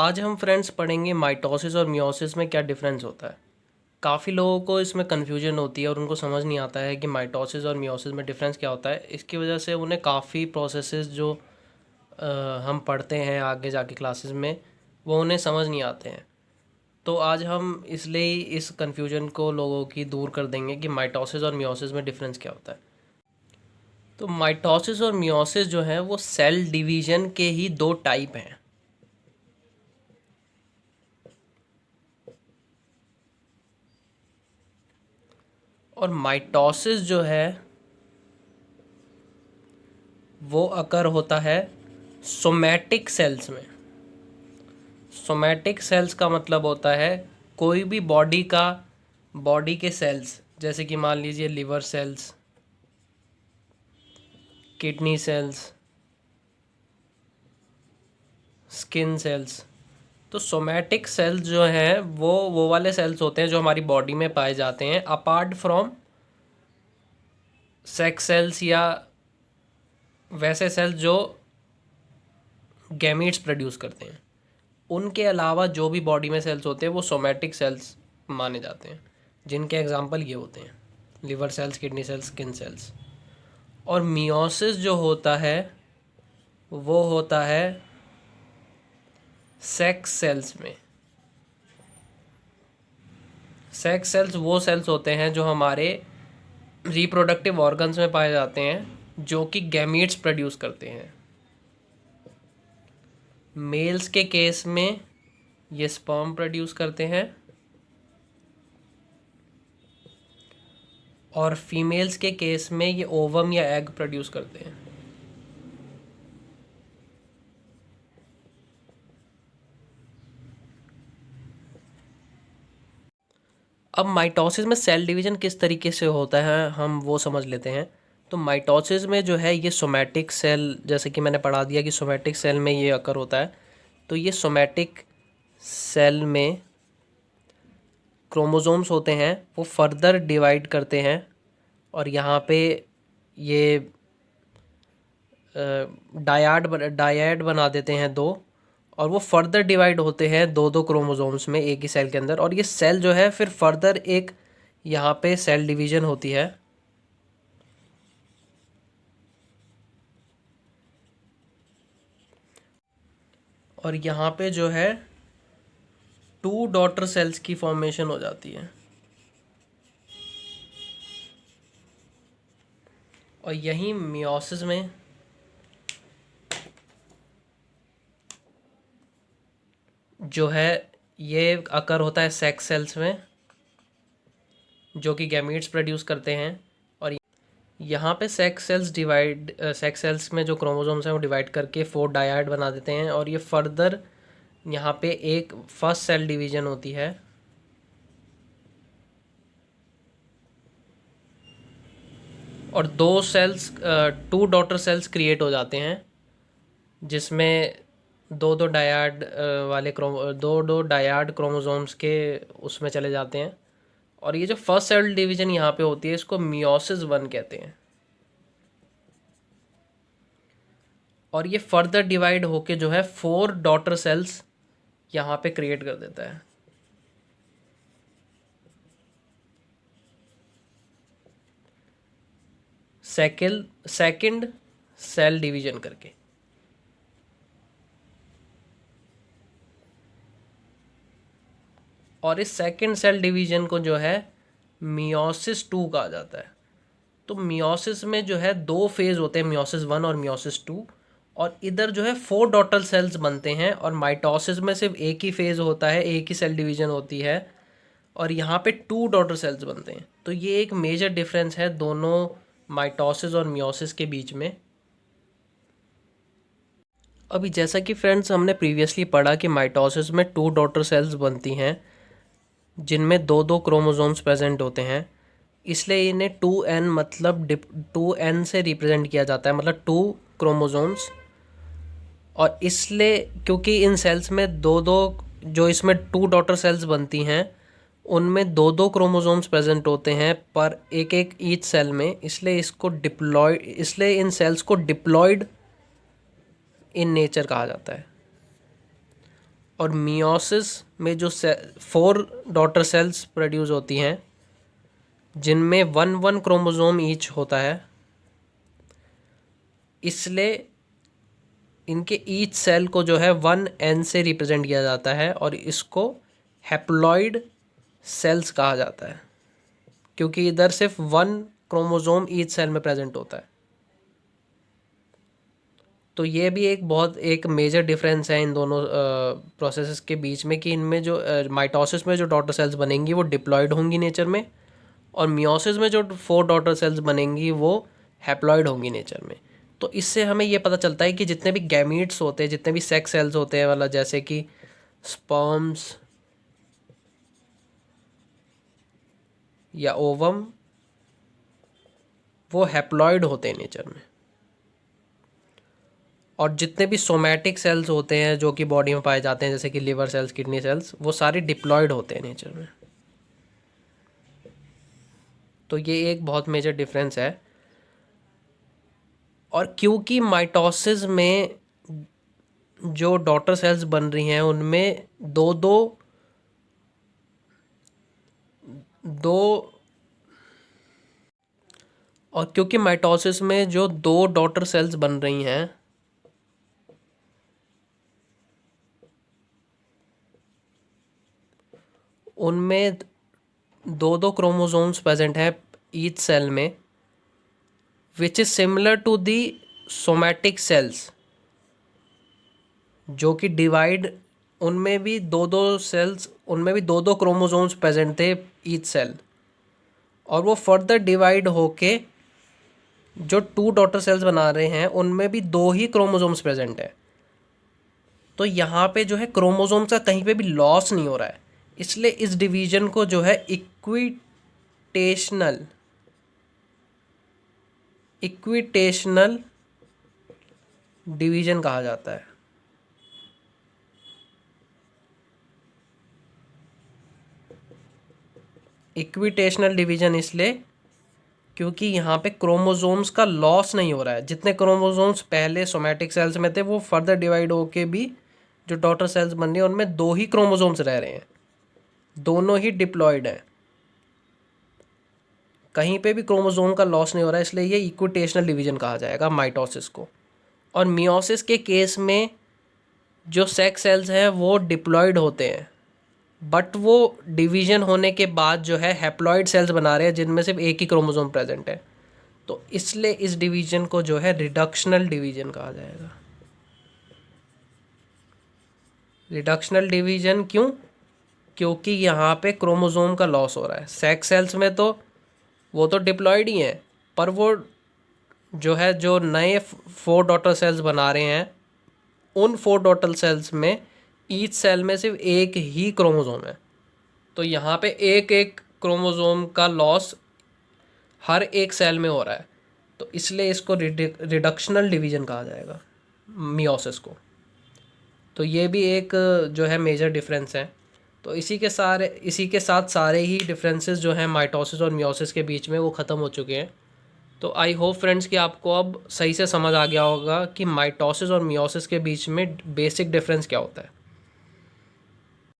आज हम फ्रेंड्स पढ़ेंगे माइटोसिस और मियोसिस में क्या डिफरेंस होता है। काफ़ी लोगों को इसमें कन्फ्यूजन होती है और उनको समझ नहीं आता है कि माइटोसिस और मियोसिस में डिफरेंस क्या होता है। इसकी वजह से उन्हें काफ़ी प्रोसेसेस जो हम पढ़ते हैं आगे जाके क्लासेस में वो उन्हें समझ नहीं आते हैं। तो आज हम इसलिए ही इस कन्फ्यूजन को लोगों की दूर कर देंगे कि माइटोसिस और मियोसिस में डिफरेंस क्या होता है। तो माइटोसिस और मियोसिस जो है वो सेल डिवीज़न के ही दो टाइप हैं। और माइटोसिस जो है वो अकर होता है सोमैटिक सेल्स में। सोमैटिक सेल्स का मतलब होता है कोई भी बॉडी के सेल्स, जैसे कि मान लीजिए liver cells, kidney cells, skin cells. तो सोमैटिक सेल्स जो हैं वो वाले सेल्स होते हैं जो हमारी बॉडी में पाए जाते हैं अपार्ट फ्रॉम सेक्स सेल्स या वैसे सेल्स जो गैमीट्स प्रोड्यूस करते हैं। उनके अलावा जो भी बॉडी में सेल्स होते हैं वो सोमैटिक सेल्स माने जाते हैं, जिनके एग्जांपल ये होते हैं liver cells, kidney cells, skin cells. और मियोसिस जो होता है वो होता है सेक्स सेल्स में। सेक्स सेल्स वो सेल्स होते हैं जो हमारे रिप्रोडक्टिव ऑर्गन्स में पाए जाते हैं जो कि गैमीट्स प्रोड्यूस करते हैं। मेल्स के केस में ये स्पर्म प्रोड्यूस करते हैं और फीमेल्स के केस में ये ओवम या एग प्रोड्यूस करते हैं। अब माइटोसिस में सेल डिवीजन किस तरीके से होता है हम वो समझ लेते हैं। तो माइटोसिस में जो है ये सोमैटिक सेल, जैसे कि मैंने पढ़ा दिया कि सोमैटिक सेल में ये अकर होता है। तो ये सोमैटिक सेल में क्रोमोसोम्स होते हैं, वो फर्दर डिवाइड करते हैं और यहाँ पे ये डायड बना देते हैं दो, और वो फर्दर डिवाइड होते हैं दो दो क्रोमोसोम्स में एक ही सेल के अंदर। और ये सेल जो है फिर फर्दर एक यहाँ पे सेल डिवीज़न होती है। और यहाँ पे जो है टू डॉटर सेल्स की फॉर्मेशन हो जाती है। और यही मियोसिस में जो है ये अकर होता है सेक्स सेल्स में, जो कि गैमीट्स प्रोड्यूस करते हैं। और यहाँ पे सेक्स सेल्स में जो क्रोमोसोम्स हैं वो डिवाइड करके फोर डायड बना देते हैं और ये फर्दर यहाँ पे एक फर्स्ट सेल डिवीजन होती है। और टू डॉटर सेल्स क्रिएट हो जाते हैं जिसमें दो दो डायड दो डायड क्रोमोसोम्स के उसमें चले जाते हैं। और ये जो फर्स्ट सेल डिवीजन यहाँ पे होती है इसको मियोसिस 1 कहते हैं। और ये फर्दर डिवाइड होके जो है फोर डॉटर सेल्स यहाँ पे क्रिएट कर देता है। सेकंड सेल डिवीजन करके। और इस सेकंड सेल डिवीजन को जो है मियोसिस 2 कहा जाता है। तो मियोसिस में जो है दो फेज होते हैं, मियोसिस 1 और मियोसिस 2। और इधर जो है फोर डॉटर सेल्स बनते हैं और माइटोसिस में सिर्फ एक ही फेज होता है, एक ही सेल डिवीजन होती है और यहाँ पे टू डॉटर सेल्स बनते हैं। तो ये एक मेजर डिफरेंस है दोनों माइटोसिस और मियोसिस के बीच में। अभी जैसा कि फ्रेंड्स हमने प्रीवियसली पढ़ा कि माइटोसिस में टू डॉटर सेल्स बनती हैं जिनमें दो दो क्रोमोसोम्स प्रेजेंट होते हैं, इसलिए इन्हें 2n मतलब 2n से रिप्रेजेंट किया जाता है, मतलब टू क्रोमोसोम्स। और इसलिए क्योंकि इन सेल्स में दो दो, जो इसमें टू डॉटर सेल्स बनती हैं उनमें दो दो क्रोमोसोम्स प्रेजेंट होते हैं पर एक एक ईच सेल में, इसलिए इन सेल्स को डिप्लॉयड इन नेचर कहा जाता है। और मियोसिस में जो 4 डॉटर सेल्स प्रोड्यूस होती हैं जिनमें 1 क्रोमोसोम ईच होता है, इसलिए इनके ईच सेल को जो है 1n से रिप्रेजेंट किया जाता है और इसको हैप्लॉइड सेल्स कहा जाता है, क्योंकि इधर सिर्फ 1 क्रोमोसोम ईच सेल में प्रेजेंट होता है। तो ये भी एक मेजर डिफरेंस है इन दोनों प्रोसेसेस के बीच में, कि इनमें जो माइटोसिस में जो डॉटर सेल्स बनेंगी वो डिप्लॉयड होंगी नेचर में, और मियोसिस में जो 4 डॉटर सेल्स बनेंगी वो हैप्लॉयड होंगी नेचर में। तो इससे हमें ये पता चलता है कि जितने भी गैमीट्स होते हैं, जितने भी सेक्स सेल्स होते हैं, वाला जैसे कि स्पर्म्स या ओवम, वो हैप्लॉयड होते हैं नेचर में। और जितने भी सोमैटिक सेल्स होते हैं जो कि बॉडी में पाए जाते हैं, जैसे कि लिवर सेल्स, किडनी सेल्स, वो सारे डिप्लॉयड होते हैं नेचर में। तो ये एक बहुत मेजर डिफरेंस है। और क्योंकि माइटोसिस में जो डॉटर सेल्स बन रही हैं उनमें दो दो दो और क्योंकि माइटोसिस में जो 2 डॉटर सेल्स बन रही हैं उनमें 2 क्रोमोसोम्स प्रेजेंट हैं ईच सेल में, which is similar to the somatic cells, जो कि डिवाइड, उनमें भी 2 क्रोमोसोम्स प्रेजेंट थे ईच सेल, और वो फर्दर डिवाइड होके जो 2 डॉटर सेल्स बना रहे हैं उनमें भी 2 ही क्रोमोसोम्स प्रेजेंट है। तो यहाँ पे जो है क्रोमोसोम्स का कहीं पे भी लॉस नहीं हो रहा है, इसलिए इस डिवीजन को जो है इक्विटेशनल डिवीजन कहा जाता है। इक्विटेशनल डिवीजन इसलिए क्योंकि यहाँ पे क्रोमोसोम्स का लॉस नहीं हो रहा है। जितने क्रोमोसोम्स पहले सोमैटिक सेल्स में थे वो फर्दर डिवाइड होके भी जो डॉटर सेल्स बन रही हैं उनमें 2 ही क्रोमोसोम्स रह रहे हैं, दोनों ही डिप्लॉयड हैं, कहीं पे भी क्रोमोसोम का लॉस नहीं हो रहा है, इसलिए ये इक्विटेशनल डिवीजन कहा जाएगा माइटोसिस को। और मियोसिस के केस में जो सेक्स सेल्स हैं वो डिप्लॉयड होते हैं, बट वो डिवीजन होने के बाद जो है हैप्लॉइड सेल्स बना रहे हैं जिनमें सिर्फ एक ही क्रोमोसोम प्रेजेंट है। तो इसलिए इस डिवीजन को जो है रिडक्शनल डिवीजन कहा जाएगा। रिडक्शनल डिवीजन क्यों? क्योंकि यहाँ पे क्रोमोसोम का लॉस हो रहा है। सेक्स सेल्स में तो वो तो डिप्लॉयड ही हैं, पर वो जो है जो नए 4 डॉटर सेल्स बना रहे हैं उन 4 डॉटर सेल्स में ईच सेल में सिर्फ एक ही क्रोमोसोम है। तो यहाँ पे एक एक क्रोमोसोम का लॉस हर एक सेल में हो रहा है, तो इसलिए इसको रिडक्शनल डिवीजन कहा जाएगा मियोसिस को। तो ये भी एक जो है मेजर डिफरेंस है। तो इसी के साथ सारे ही डिफरेंसेस जो हैं माइटोसिस और मियोसिस के बीच में वो ख़त्म हो चुके हैं। तो आई होप फ्रेंड्स कि आपको अब सही से समझ आ गया होगा कि माइटोसिस और मियोसिस के बीच में बेसिक डिफरेंस क्या होता है।